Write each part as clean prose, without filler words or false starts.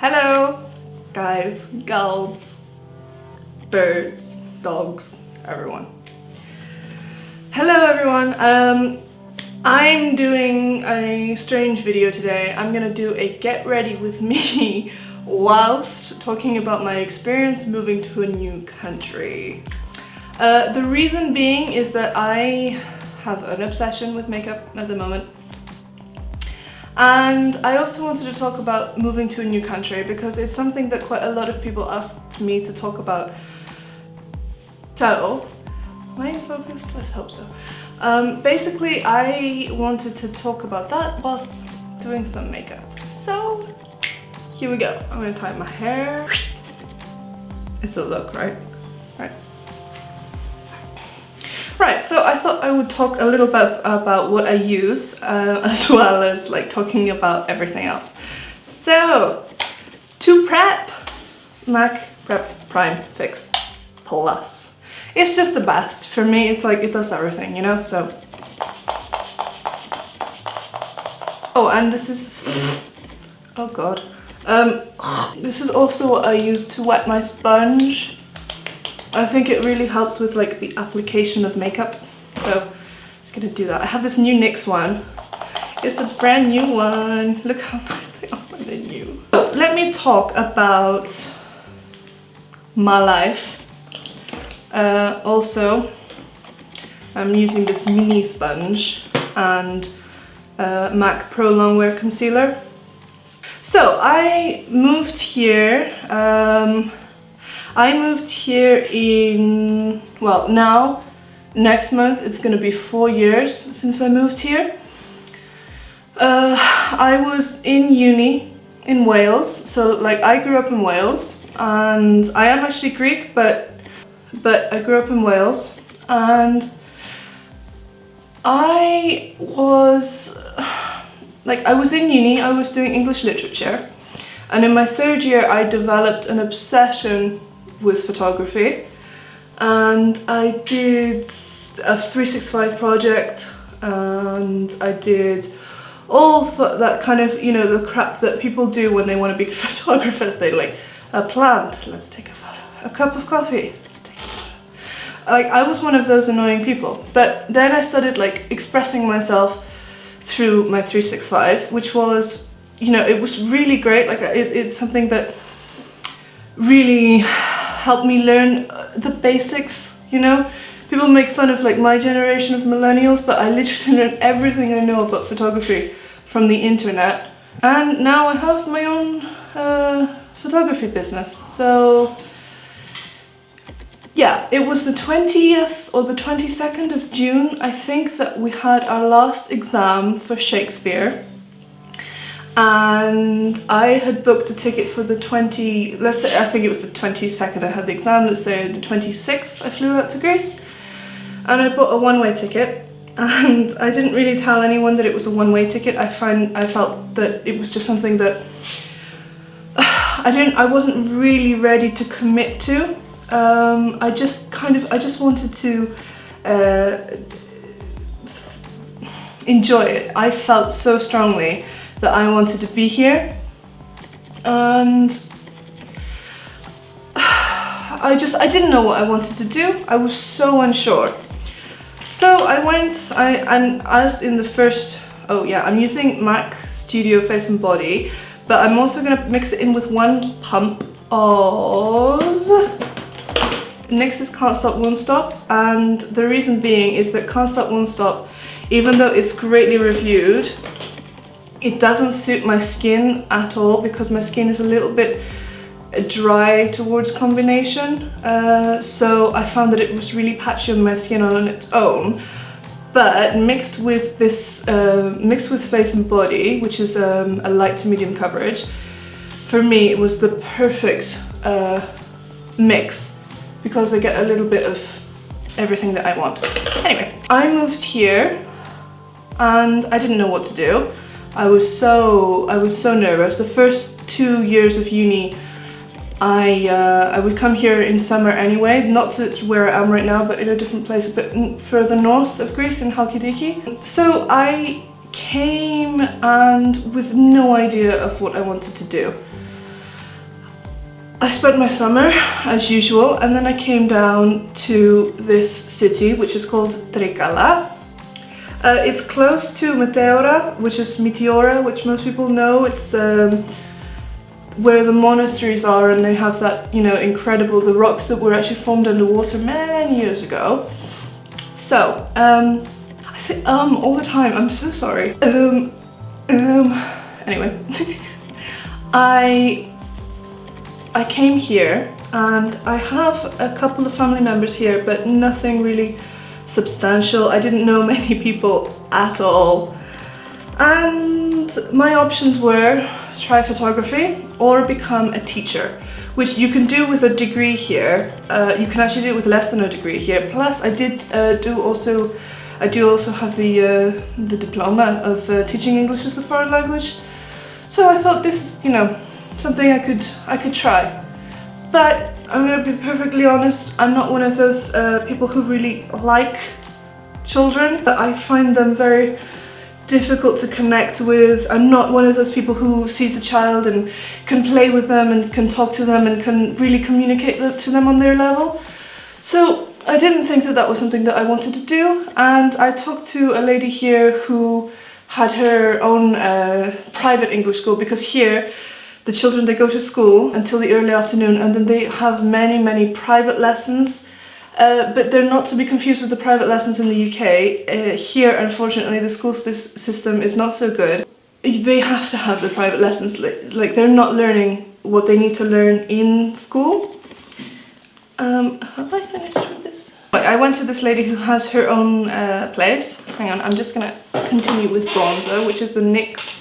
Hello, guys, girls, birds, dogs, everyone. Hello everyone, I'm doing a strange video today. I'm gonna do a get ready with me whilst talking about my experience moving to a new country. The reason being is that I have an obsession with makeup at the moment. And I also wanted to talk about moving to a new country because it's something that quite a lot of people asked me to talk about. So, am I in focus? Let's hope so. Basically, I wanted to talk about that whilst doing some makeup. So, here we go. I'm gonna tie my hair. It's a look, right? Right, so I thought I would talk a little bit about what I use, as well as like talking about everything else. So, to prep, MAC Prep Prime Fix Plus. It's just the best. For me, it's like, it does everything, you know, so. Oh, and this is, oh God. This is also what I use to wet my sponge. I think it really helps with like the application of makeup, so I'm just gonna do that. I have this new NYX one. It's a brand new one. Look how nice they are when they're new. So let me talk about my life. Also, I'm using this mini sponge and MAC Pro Longwear Concealer. So I moved here. I moved here in, well, now, next month, it's gonna be 4 years since I moved here. I was in uni in Wales, so like I grew up in Wales, and I am actually Greek, but I grew up in Wales, and I was in uni, I was doing English literature, and in my third year I developed an obsession with photography, and I did a 365 project, and I did all that kind of, you know, the crap that people do when they want to be photographers. They like a plant, let's take a photo, a cup of coffee, let's take a photo. Like, I was one of those annoying people, but then I started like expressing myself through my 365, which was, you know, it was really great. Like it's something that really helped me learn the basics, you know? People make fun of like my generation of millennials, but I literally learned everything I know about photography from the internet. And now I have my own photography business. So yeah, it was the 20th or the 22nd of June, I think, that we had our last exam for Shakespeare. And I had booked a ticket for the let's say, I think it was the 22nd I had the exam, let's say the 26th I flew out to Greece, and I bought a one-way ticket, and I didn't really tell anyone that it was a one-way ticket. I felt that it was just something that I wasn't really ready to commit to. I just wanted to enjoy it. I felt so strongly that I wanted to be here, and I didn't know what I wanted to do. I was so unsure. So I went, and as in the first, oh yeah, I'm using MAC Studio Face and Body, but I'm also gonna mix it in with one pump of NYX's Can't Stop Won't Stop, and the reason being is that Can't Stop Won't Stop, even though it's greatly reviewed, it doesn't suit my skin at all because my skin is a little bit dry towards combination. So I found that it was really patchy on my skin on its own. But mixed with this, mixed with Face and Body, which is a light to medium coverage, for me it was the perfect mix because I get a little bit of everything that I want. Anyway, I moved here and I didn't know what to do. I was so nervous. The first 2 years of uni, I would come here in summer anyway, not to where I am right now, but in a different place, a bit further north of Greece, in Halkidiki. So I came and with no idea of what I wanted to do. I spent my summer as usual, and then I came down to this city which is called Trikala. It's close to Meteor, which is Meteor, which most people know. It's where the monasteries are, and they have that, you know, incredible, the rocks that were actually formed underwater many years ago. So, I say all the time, I'm so sorry. Anyway, I came here, and I have a couple of family members here, but nothing really substantial. I didn't know many people at all. And my options were try photography or become a teacher, which you can do with a degree here. You can actually do it with less than a degree here. Plus, I do also have the diploma of teaching English as a foreign language. So I thought this is, you know, something I could try. But I'm gonna be perfectly honest, I'm not one of those people who really like children. I find them very difficult to connect with. I'm not one of those people who sees a child and can play with them and can talk to them and can really communicate to them on their level. So I didn't think that that was something that I wanted to do, and I talked to a lady here who had her own private English school, because here the children, they go to school until the early afternoon, and then they have many private lessons, but they're not to be confused with the private lessons in the UK. Here, unfortunately, the school system is not so good. They have to have the private lessons, like they're not learning what they need to learn in school. Have I finished with this? I went to this lady who has her own place. Hang on, I'm just gonna continue with bronzer, which is the Nyx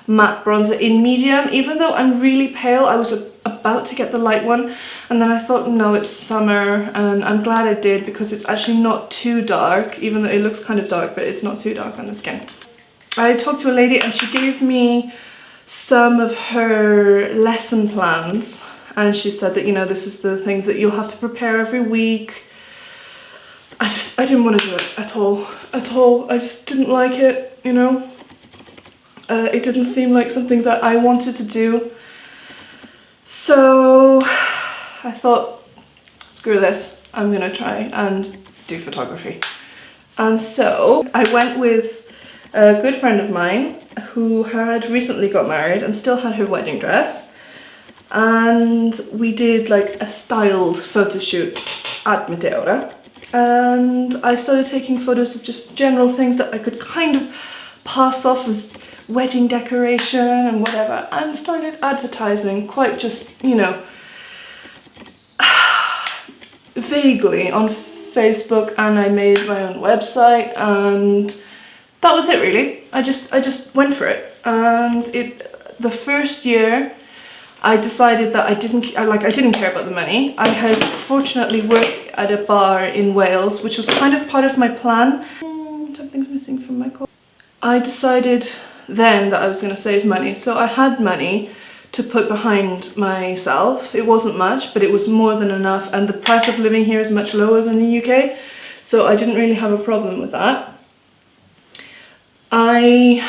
Matte Bronzer in medium. Even though I'm really pale, I was about to get the light one, and then I thought, no, it's summer, and I'm glad I did, because it's actually not too dark, even though it looks kind of dark, but it's not too dark on the skin. I talked to a lady and she gave me some of her lesson plans, and she said that, you know, this is the things that you'll have to prepare every week. I didn't want to do it at all. I just didn't like it, you know. It didn't seem like something that I wanted to do. So I thought, screw this, I'm gonna try and do photography. And so I went with a good friend of mine who had recently got married and still had her wedding dress. And we did like a styled photo shoot at Meteor. And I started taking photos of just general things that I could kind of pass off as wedding decoration and whatever, and started advertising quite just, you know, vaguely on Facebook, and I made my own website, and that was it really. I just went for it. And the first year I decided that I didn't care about the money. I had fortunately worked at a bar in Wales, which was kind of part of my plan. Something's missing from my call. I decided then that I was going to save money, so I had money to put behind myself. It wasn't much, but it was more than enough, and the price of living here is much lower than the UK, so I didn't really have a problem with that. I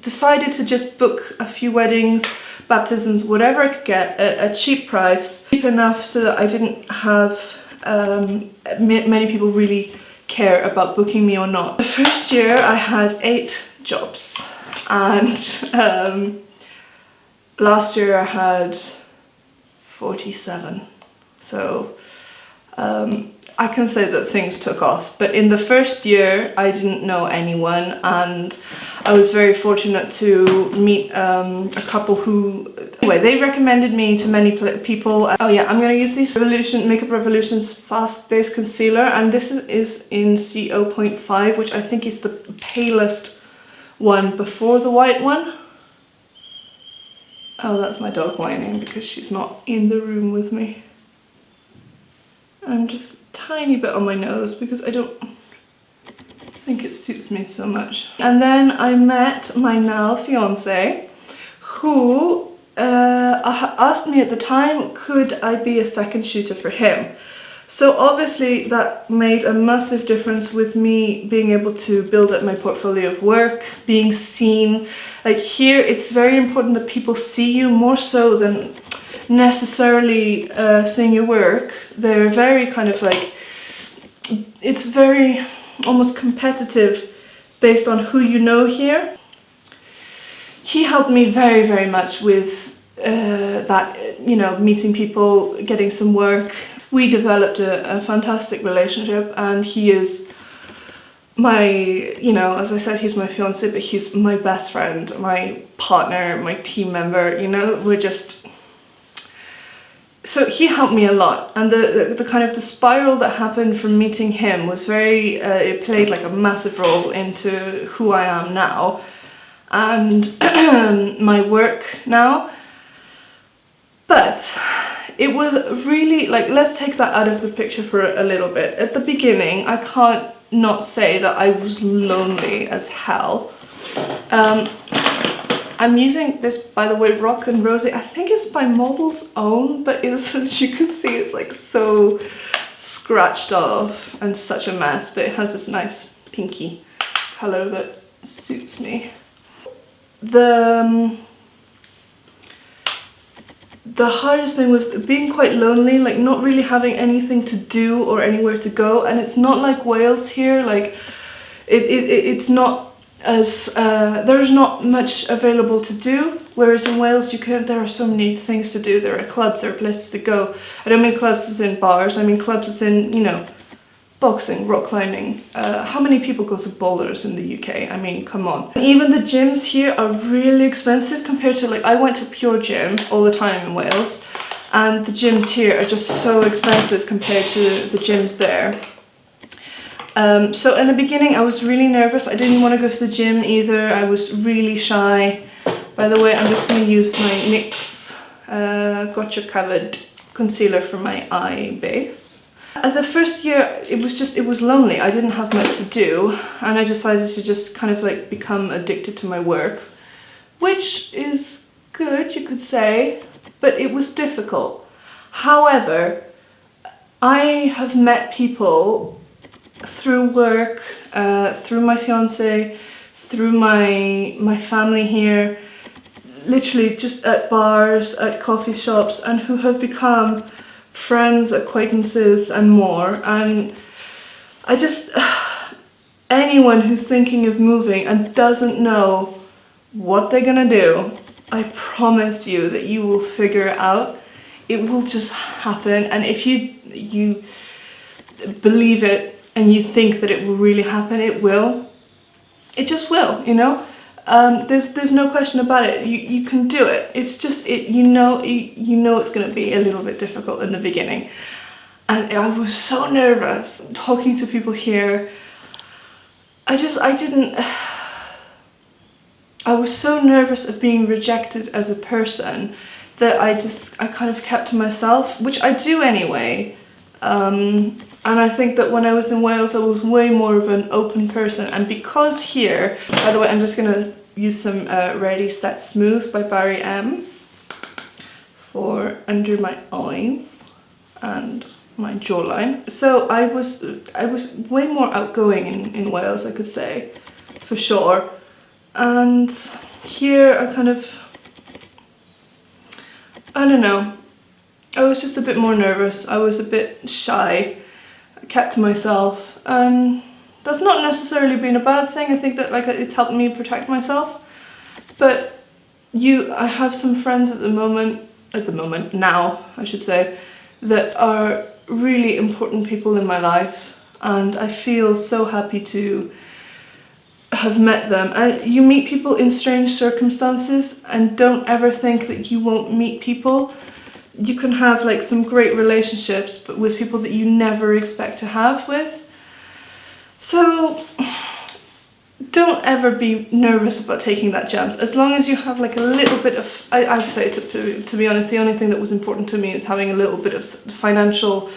decided to just book a few weddings, baptisms, whatever I could get at a cheap price, cheap enough so that I didn't have many people really care about booking me or not. The first year I had 8 jobs, and last year I had 47. So I can say that things took off, but in the first year I didn't know anyone, and I was very fortunate to meet a couple who, anyway, they recommended me to many people. Oh yeah, I'm gonna use this Makeup Revolution's Fast Base Concealer, and this is in C0.5, which I think is the palest one before the white one. Oh, that's my dog whining because she's not in the room with me. I'm just a tiny bit on my nose because I don't think it suits me so much. And then I met my now fiance, who asked me at the time, could I be a second shooter for him? So obviously that made a massive difference with me being able to build up my portfolio of work, being seen. Like here, it's very important that people see you more so than necessarily seeing your work. They're very kind of like, it's very almost competitive based on who you know here. He helped me very, very much with that, you know, meeting people, getting some work. We developed a fantastic relationship, and he is my, you know, as I said, he's my fiance, but he's my best friend, my partner, my team member, you know, we're just... So he helped me a lot, and the kind of the spiral that happened from meeting him was very, it played like a massive role into who I am now and my work now. But it was really, like, let's take that out of the picture for a little bit. At the beginning, I can't not say that I was lonely as hell. I'm using this, by the way, Rock and Rosy. I think it's by Model's Own, but it's, as you can see, it's like so scratched off and such a mess, but it has this nice pinky color that suits me. The hardest thing was being quite lonely, like not really having anything to do or anywhere to go. And it's not like Wales here, like it's not as there's not much available to do, whereas in Wales there are so many things to do. There are clubs, there are places to go. I don't mean clubs as in bars, I mean clubs as in, you know, boxing, rock climbing. How many people go to boulders in the UK? I mean, come on. And even the gyms here are really expensive compared to, like, I went to Pure Gym all the time in Wales, and the gyms here are just so expensive compared to the gyms there. So in the beginning I was really nervous. I didn't want to go to the gym either. I was really shy. By the way, I'm just going to use my NYX Gotcha Covered concealer for my eye base. The first year it was lonely. I didn't have much to do, and I decided to just kind of like become addicted to my work, which is good, you could say, but it was difficult. However, I have met people through work, through my fiance, through my family here, literally just at bars, at coffee shops, and who have become friends, acquaintances and more. And I just, anyone who's thinking of moving and doesn't know what they're gonna do, I promise you that you will figure it out. It will just happen, and if you believe it and you think that it will really happen, it will. It just will, you know? There's no question about it. You can do it. It's just, you know it's gonna be a little bit difficult in the beginning. And I was so nervous talking to people here. I was so nervous of being rejected as a person that I kind of kept to myself, which I do anyway. And I think that when I was in Wales, I was way more of an open person. And because here, by the way, I'm just gonna use some Ready Set Smooth by Barry M for under my eyes and my jawline. So I was way more outgoing in Wales, I could say, for sure. And here I kind of, I don't know, I was just a bit more nervous. I was a bit shy. I kept to myself, and that's not necessarily been a bad thing. I think that like it's helped me protect myself. But I have some friends at the moment now, I should say, that are really important people in my life, and I feel so happy to have met them. And you meet people in strange circumstances, and don't ever think that you won't meet people. You can have like some great relationships, but with people that you never expect to have with. So don't ever be nervous about taking that jump. As long as you have like a little bit of, I'd say to be honest, the only thing that was important to me is having a little bit of financial,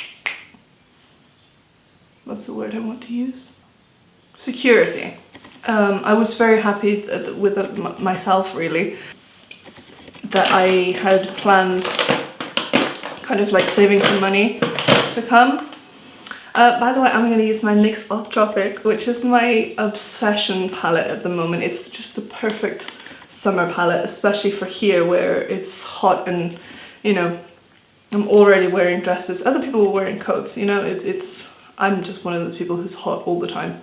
what's the word I want to use? Security. I was very happy with myself, really, that I had planned kind of like saving some money to come. By the way, I'm going to use my NYX Off Tropic, which is my obsession palette at the moment. It's just the perfect summer palette, especially for here where it's hot and you know, I'm already wearing dresses. Other people are wearing coats, you know, I'm just one of those people who's hot all the time.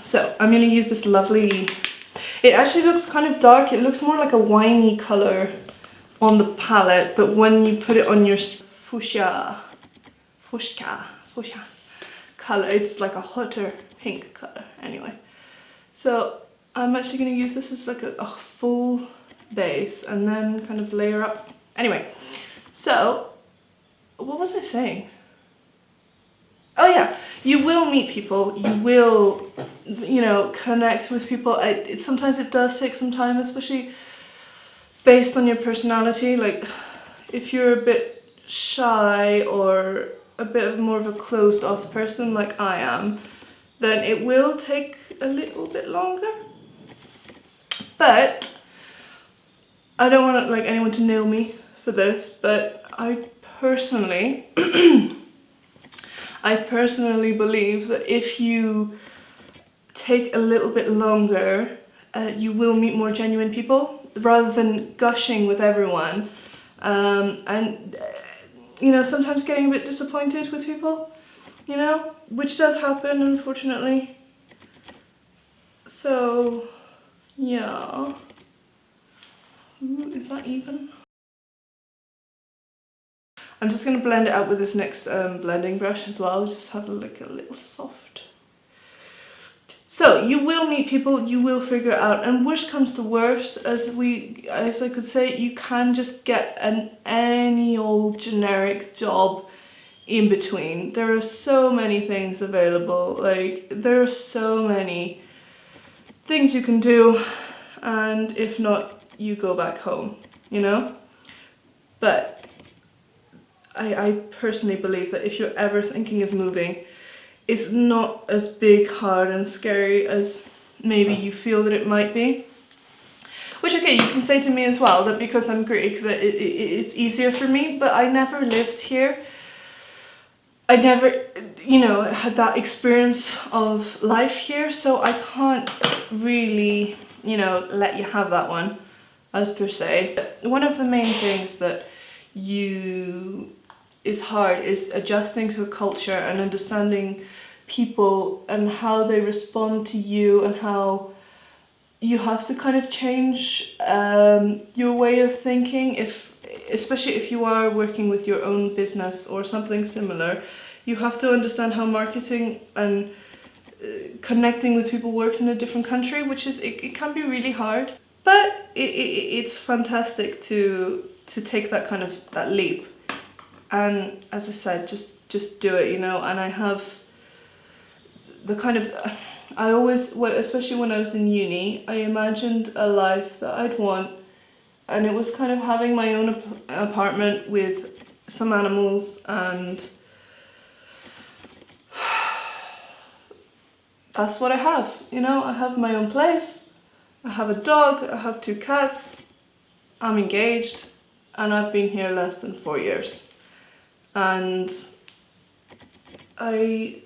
So I'm gonna use this lovely, it actually looks kind of dark. It looks more like a winey color on the palette, but when you put it on your fuchsia color, it's like a hotter pink color anyway. So I'm actually gonna use this as like a full base and then kind of layer up. Anyway, so what was I saying? Oh yeah, you will meet people, you will, you know, connect with people. Sometimes it does take some time, especially based on your personality. Like if you're a bit shy or a bit more of a closed off person like I am, then it will take a little bit longer. But I don't want like anyone to nail me for this, but I personally believe that if you take a little bit longer, you will meet more genuine people rather than gushing with everyone, and you know, sometimes getting a bit disappointed with people, you know, which does happen, unfortunately. So yeah. Ooh, is that even? I'm just going to blend it out with this NYX blending brush as well, just have like a little soft. So you will meet people, you will figure it out, and worst comes to worst, as I could say, you can just get any old generic job in between. There are so many things available, like there are so many things you can do, and if not, you go back home, you know? But I personally believe that if you're ever thinking of moving, it's not as big, hard and scary as maybe you feel that it might be. Which, okay, you can say to me as well that because I'm Greek that it's easier for me, but I never lived here. I never, you know, had that experience of life here, so I can't really, you know, let you have that one as per se. One of the main things that is hard is adjusting to a culture and understanding people and how they respond to you, and how you have to kind of change your way of thinking, especially if you are working with your own business or something similar. You have to understand how marketing and connecting with people works in a different country, which is, it can be really hard, but it's fantastic to take that kind of that leap. And as I said, just do it, you know. And I have the kind of, I always, especially when I was in uni, I imagined a life that I'd want, and it was kind of having my own apartment with some animals, and that's what I have, you know. I have my own place, I have a dog, I have 2 cats, I'm engaged, and I've been here less than 4 years. And I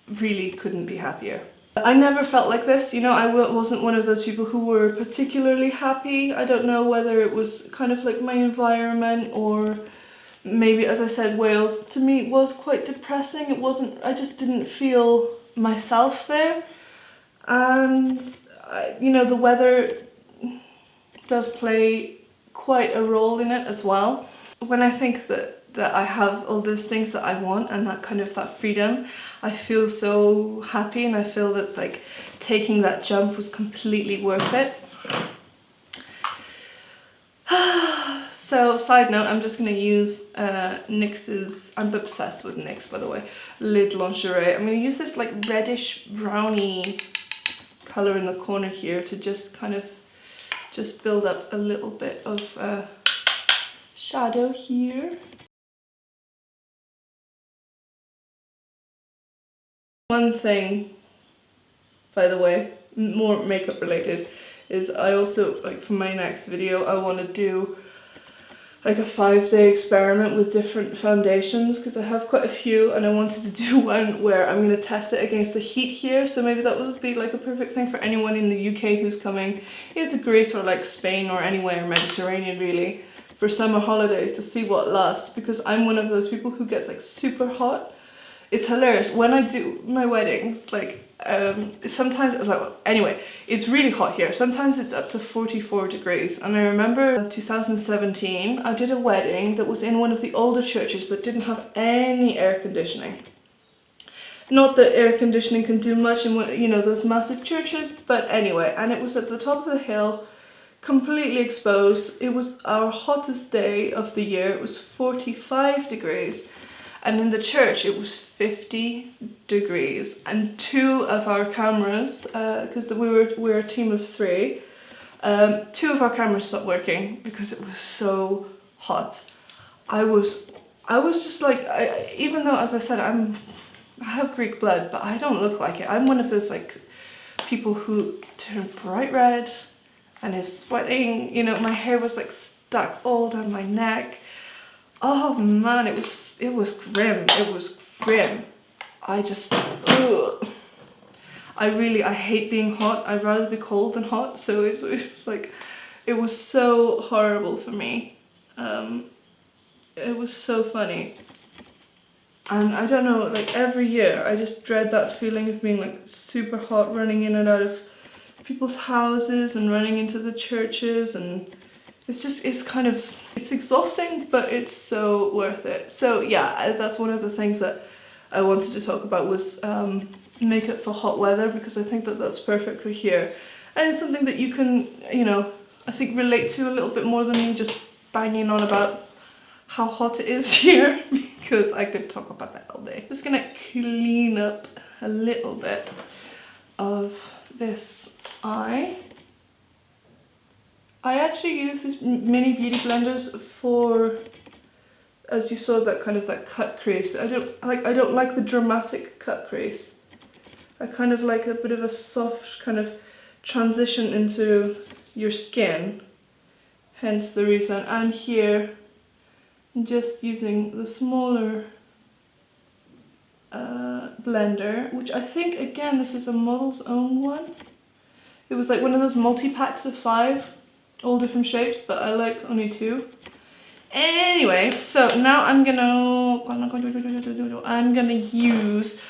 really couldn't be happier. I never felt like this, you know. I wasn't one of those people who were particularly happy. I don't know whether it was kind of like my environment, or maybe, as I said, Wales to me was quite depressing. It wasn't, I just didn't feel myself there. And you know, the weather does play quite a role in it as well. When I think that I have all those things that I want and that kind of that freedom, I feel so happy, and I feel that like taking that jump was completely worth it. So side note, I'm just going to use NYX's, I'm obsessed with NYX by the way, Lid Lingerie. I'm going to use this like reddish browny colour in the corner here to just kind of just build up a little bit of shadow here. One thing, by the way, more makeup related, is I also, like for my next video, I want to do like a 5-day experiment with different foundations, because I have quite a few and I wanted to do one where I'm going to test it against the heat here. So maybe that would be like a perfect thing for anyone in the UK who's coming either to Greece or like Spain or anywhere Mediterranean really for summer holidays, to see what lasts, because I'm one of those people who gets like super hot. It's hilarious when I do my weddings, like sometimes, anyway, it's really hot here. Sometimes it's up to 44 degrees. And I remember 2017, I did a wedding that was in one of the older churches that didn't have any air conditioning. Not that air conditioning can do much in, you know, those massive churches, but anyway, and it was at the top of the hill, completely exposed. It was our hottest day of the year. It was 45 degrees. And in the church, it was 50 degrees. And 2 of our cameras, because we were a team of 3, 2 of our cameras stopped working because it was so hot. I was just like, even though, as I said, I have Greek blood, but I don't look like it. I'm one of those like people who turn bright red and is sweating. You know, my hair was like stuck all down my neck. Oh man, it was grim. It was grim. I just, ugh. I hate being hot. I'd rather be cold than hot. So it's like, it was so horrible for me. It was so funny. And I don't know, like every year I just dread that feeling of being like super hot, running in and out of people's houses and running into the churches, and it's exhausting, but it's so worth it. So yeah, that's one of the things that I wanted to talk about was makeup for hot weather, because I think that that's perfect for here. And it's something that you can, you know, I think relate to a little bit more than me just banging on about how hot it is here, because I could talk about that all day. Just gonna clean up a little bit of this eye. I actually use these mini beauty blenders for, as you saw, that kind of that cut crease. I don't like the dramatic cut crease. I kind of like a bit of a soft kind of transition into your skin, hence the reason. And here, I'm just using the smaller blender, which I think, again, this is a Model's Own one. It was like one of those multi-packs of 5. All different shapes, but I like only 2. Anyway, so now I'm gonna use,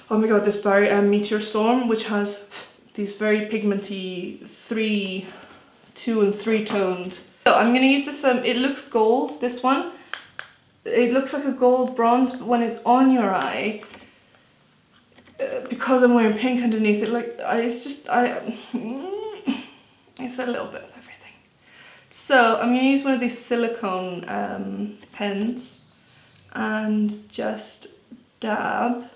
oh my god, this Meteor Storm, which has these very pigmenty 2 and 3 toned. So I'm gonna use this, it looks gold, this one. It looks like a gold bronze, but when it's on your eye, because I'm wearing pink underneath it, like, it's a little bit. So I'm going to use one of these silicone pens and just dab.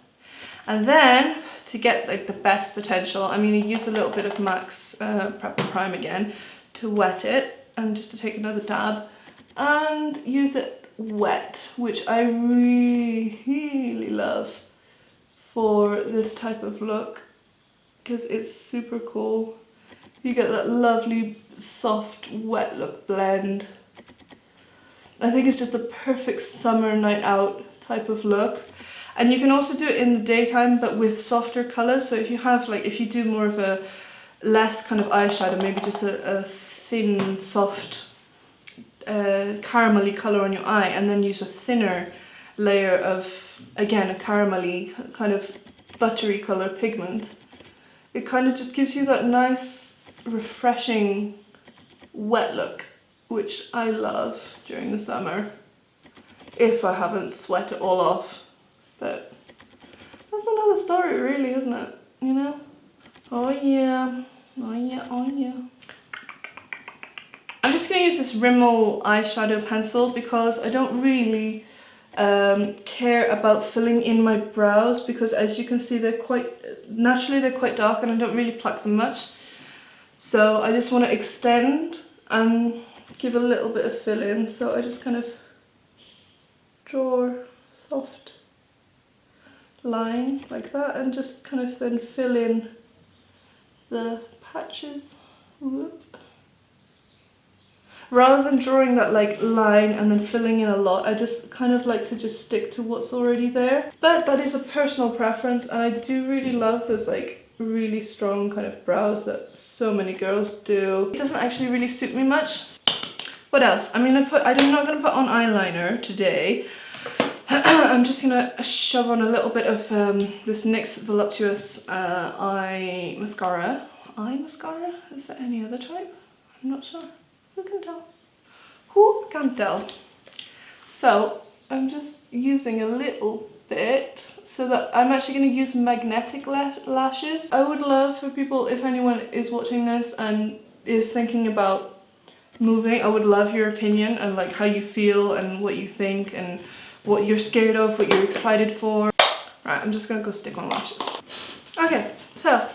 And then, to get like the best potential, I'm going to use a little bit of MAC's Prep and Prime again to wet it, and just to take another dab and use it wet, which I really love for this type of look because it's super cool. You get that lovely soft wet look blend. I think it's just a perfect summer night out type of look. And you can also do it in the daytime, but with softer colours. So if you have, like, if you do more of a less kind of eyeshadow, maybe just a thin, soft, caramelly colour on your eye, and then use a thinner layer of, again, a caramelly kind of buttery colour pigment, it kind of just gives you that nice, refreshing wet look, which I love during the summer, if I haven't sweat it all off. But that's another story really, isn't it? You know? Oh yeah, oh yeah, oh yeah. I'm just going to use this Rimmel eyeshadow pencil because I don't really care about filling in my brows, because as you can see they're quite, naturally they're quite dark and I don't really pluck them much. So I just want to extend and give a little bit of fill in, so I just kind of draw a soft line like that and just kind of then fill in the patches. Whoop. Rather than drawing that like line and then filling in a lot, I just kind of like to just stick to what's already there. But that is a personal preference, and I do really love those like really strong kind of brows that so many girls do. It doesn't actually really suit me much. What else? I'm not gonna put on eyeliner today. I'm just gonna shove on a little bit of this NYX Voluptuous eye mascara. Eye mascara? Is there any other type? I'm not sure. Who can tell? Who can tell? So I'm just using a little bit so that I'm actually going to use magnetic lashes. I would love for people, if anyone is watching this and is thinking about moving, I would love your opinion and like how you feel and what you think and what you're scared of, what you're excited for. Right, I'm just going to go stick on lashes. Okay, so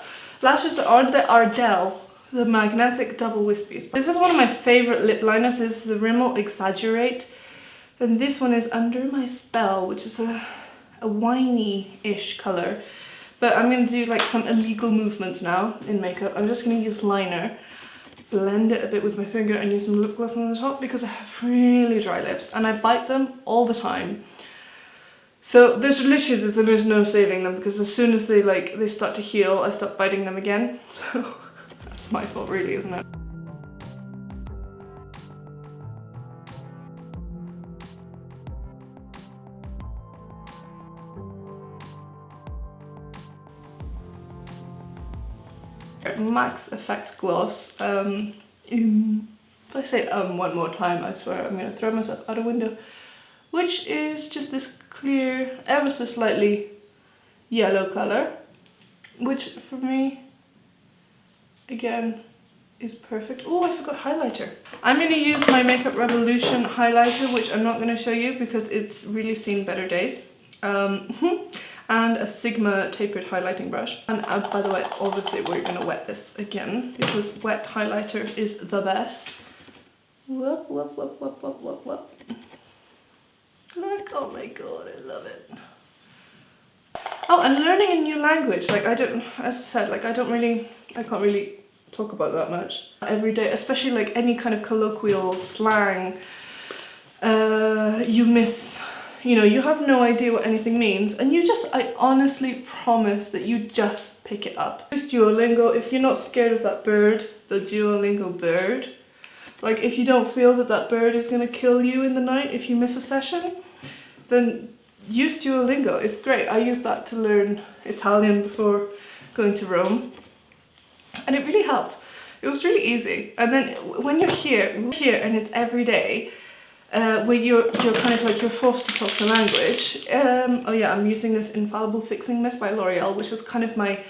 lashes are the Ardell, the magnetic double wispies. This is one of my favorite lip liners. This is the Rimmel Exaggerate, and this one is Under My Spell, which is a winey-ish color. But I'm going to do like some illegal movements now in makeup. I'm just going to use liner, blend it a bit with my finger, and use some lip gloss on the top because I have really dry lips and I bite them all the time. So there's no saving them, because as soon as they start to heal, I start biting them again. So that's my fault really, isn't it? Max Effect Gloss. If I say one more time, I swear I'm gonna throw myself out a window. Which is just this clear, ever so slightly yellow color, which for me, again, is perfect. Oh, I forgot highlighter. I'm gonna use my Makeup Revolution highlighter, which I'm not gonna show you because it's really seen better days. And a Sigma tapered highlighting brush. And by the way, obviously we're gonna wet this again because wet highlighter is the best. Whoop, whoop, whoop, whoop, whoop, whoop, whoop. Look, oh my god, I love it. Oh, and learning a new language. Like as I said, like I can't really talk about that much every day, especially like any kind of colloquial slang. You miss. You know, you have no idea what anything means, and I honestly promise that you just pick it up. Use Duolingo if you're not scared of that bird, the Duolingo bird. Like, if you don't feel that bird is gonna kill you in the night if you miss a session, then use Duolingo. It's great. I used that to learn Italian before going to Rome, and it really helped. It was really easy. And then when you're here and it's every day, where you're kind of like you're forced to talk the language. Oh yeah, I'm using this Infallible Fixing Mist by L'Oreal, which is kind of my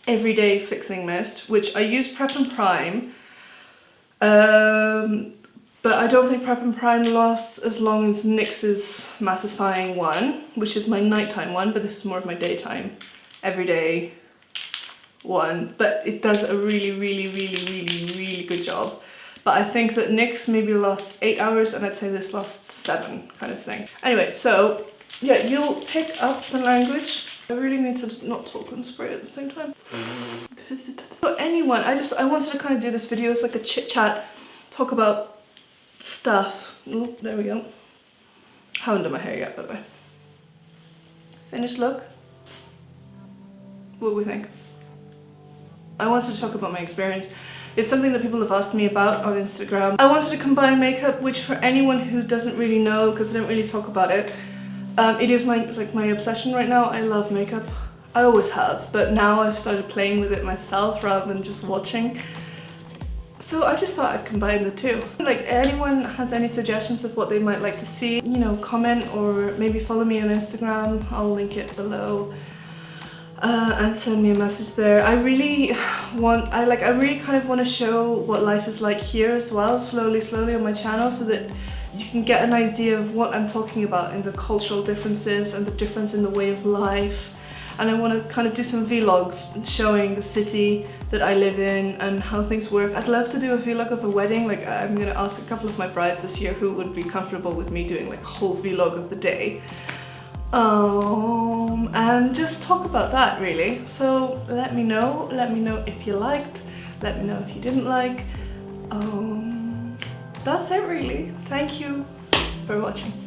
everyday fixing mist, which I use Prep and Prime. But I don't think Prep and Prime lasts as long as NYX's mattifying one, which is my nighttime one, but this is more of my daytime, everyday one. But it does a really, really, really, really, really good job. But I think that NYX maybe lasts 8 hours, and I'd say this lasts 7, kind of thing. Anyway, so yeah, you'll pick up the language. I really need to not talk and spray at the same time. So anyone, I wanted to kind of do this video as like a chit chat, talk about stuff. Oh, there we go. Haven't done my hair yet, by the way. Finished look. What do we think? I wanted to talk about my experience. It's something that people have asked me about on Instagram. I wanted to combine makeup, which for anyone who doesn't really know, because I don't really talk about it, it is my obsession right now. I love makeup. I always have, but now I've started playing with it myself rather than just watching. So I just thought I'd combine the two. Like, anyone has any suggestions of what they might like to see, you know, comment or maybe follow me on Instagram. I'll link it below. And send me a message there. I really kind of want to show what life is like here as well, slowly on my channel, so that you can get an idea of what I'm talking about in the cultural differences and the difference in the way of life. And I want to kind of do some vlogs showing the city that I live in and how things work. I'd love to do a vlog of a wedding. Like, I'm going to ask a couple of my brides this year who would be comfortable with me doing like a whole vlog of the day. And just talk about that really. So let me know if you liked, let me know if you didn't like. that's it really. Thank you for watching.